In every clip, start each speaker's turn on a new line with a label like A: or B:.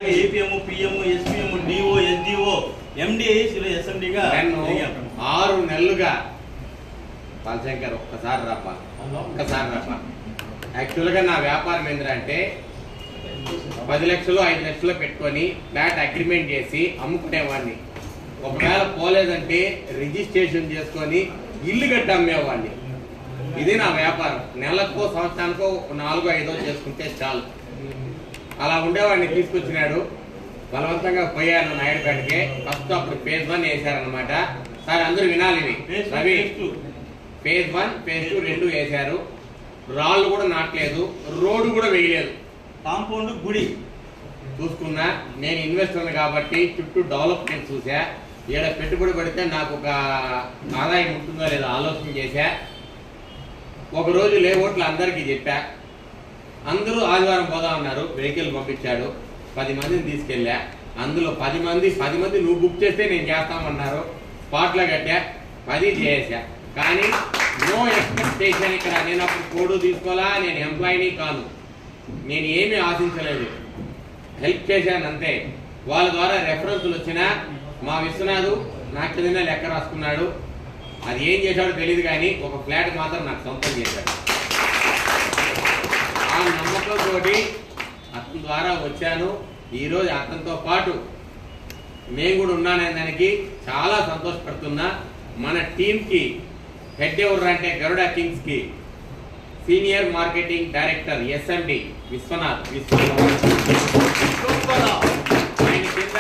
A: APM, PM, SPM, DO, SDO, MD, ఎస్ఎండిగా
B: 6 నెలలుగా పాలశంకర్ ఒక్కసారి రాపా. యాక్చువల్గా నా వ్యాపారం ఏంటంటే 10 లక్షలు 5 లక్షలు పెట్టుకొని ఫ్లాట్ అగ్రిమెంట్ చేసి అమ్ముకునేవాడిని. ఒకవేళ పోలేదంటే రిజిస్ట్రేషన్ చేసుకొని ఇల్లు కట్టి అమ్మేవాడిని. ఇది నా వ్యాపారం. నెలకో సంవత్సరానికో 4-5 చేసుకుంటే చాలు. అలా ఉండేవాడిని తీసుకొచ్చినాడు. బలవంతంగా పోయాను నాయుడుపేటకి. ఫస్ట్ అప్పుడు phase 1 వేసారనమాట. సార్ అందరూ వినాలి ఇవి. రవి phase 1, phase 2 2 వేశారు. రాళ్ళు కూడా నాటలేదు, రోడ్డు కూడా వేయలేదు.
A: కాంపౌండ్ గుడి
B: చూసుకున్నా. నేను ఇన్వెస్టర్ కాబట్టి చుట్టూ డెవలప్మెంట్ చూసా. ఈడ పెట్టుబడి పడితే నాకు ఒక ఆదాయం ఉంటుందో లేదో ఆలోచన చేశా. ఒకరోజు లేఅవుట్లు అందరికీ చెప్పా. అందరూ ఆదివారం పోదా ఉన్నారు. వెహికల్ పంపించాడు. 10 మందిని తీసుకెళ్ళా. అందులో 10 మంది నువ్వు బుక్ చేస్తే నేను చేస్తామన్నారు. స్పాట్లో కట్టా, 10 చేసా. కానీ నో ఎక్స్పెక్టేషన్. ఇక్కడ నేను అప్పుడు కోడు తీసుకోవాలా, నేను ఎంప్లాయీని కాదు, నేను ఏమీ ఆశించలేదు, హెల్ప్ చేశాను అంతే. వాళ్ళ ద్వారా రెఫరెన్స్లు వచ్చినా మా విశ్వనాథ్ నాకు కింద లెక్క రాసుకున్నాడు. అది ఏం చేశాడో తెలియదు కానీ ఒక ఫ్లాట్ మాత్రం నాకు సొంతం చేశాడు. ఆ నమ్మకంతో అతని ద్వారా వచ్చాను. ఈరోజు అతనితో పాటు నేను కూడా ఉన్నాననే దానికి చాలా సంతోషపడుతున్నా. మన టీంకి హెడ్ ఎవరు అంటే గరుడ కింగ్స్కి senior marketing director SMD Vishwanath. ఆయన కింద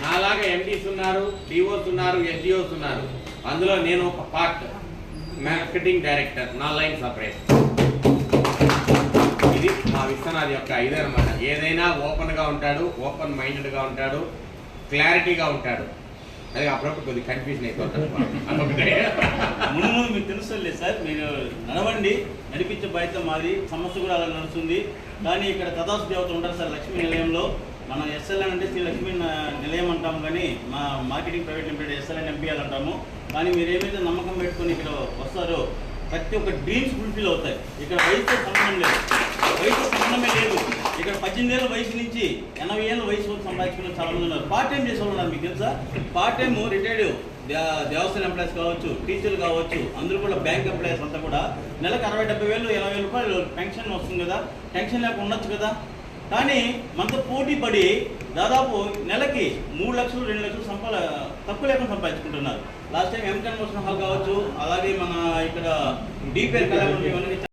B: నాలాగా ఎండీస్ ఉన్నారు, డిఓస్ ఉన్నారు, ఎస్డిఓస్ ఉన్నారు. అందులో నేను ఒక పార్ట్ మార్కెటింగ్ డైరెక్టర్. నా లైన్ సపరేట్. ఇది మా విశ్వనాథ్ యొక్క ఇదనమాట. ఏదైనా ఓపెన్గా ఉంటాడు, ఓపెన్ మైండెడ్గా ఉంటాడు, క్లారిటీగా ఉంటాడు. అది అప్పుడప్పుడు కొద్దిగా కన్ఫ్యూజన్ అయిపోతాడు.
A: ముందు మీకు తెలుస్తుంది సార్, మీరు నడవండి, నడిపించే బాధ్యత మాది. సమస్య కూడా అలా నడుస్తుంది. కానీ ఇక్కడ తదాసు దేవత ఉంటారు సార్ లక్ష్మీ నిలయంలో. మనం ఎస్ఎల్ఎన్ అంటే శ్రీ లక్ష్మీ నిలయం అంటాము, కానీ మా marketing private limited SLN MPL అంటాము. కానీ మీరు ఏమైతే నమ్మకం పెట్టుకొని ఇక్కడ వస్తారో ప్రతి ఒక్క డ్రీమ్స్ ఫుల్ఫిల్ అవుతాయి. ఇక్కడ వయసుతో సంబంధం లేదు, వయసుతో సంబంధమే లేదు. ఇక్కడ 18 ఏళ్ళ వయసు నుంచి 80 ఏళ్ళ వయసు వరకు సంపాదించుకున్న చాలా మంది ఉన్నారు. పార్ట్ టైం చేసే వాళ్ళు ఉన్నారు. మీకు తెలుసా? పార్ట్ టైం రిటైర్డ్ దేవస్థానం ఎంప్లాయీస్ కావచ్చు, టీచర్లు కావచ్చు, అందరూ కూడా బ్యాంక్ ఎంప్లాయీస్ అంతా కూడా నెలకు 60-70 వేలు 80 రూపాయలు పెన్షన్ వస్తుంది కదా. టెన్షన్ లేకుండా ఉండొచ్చు కదా. కానీ మనతో పోటీ పడి దాదాపు నెలకి 3 లక్షలు 2 లక్షలు తక్కువ లేకుండా సంపాదించుకుంటున్నారు. లాస్ట్ టైం ఎంకన్ మోషన్ హాల్ కావచ్చు, అలాగే మన ఇక్కడ డీపేర్ కళ్యాణ్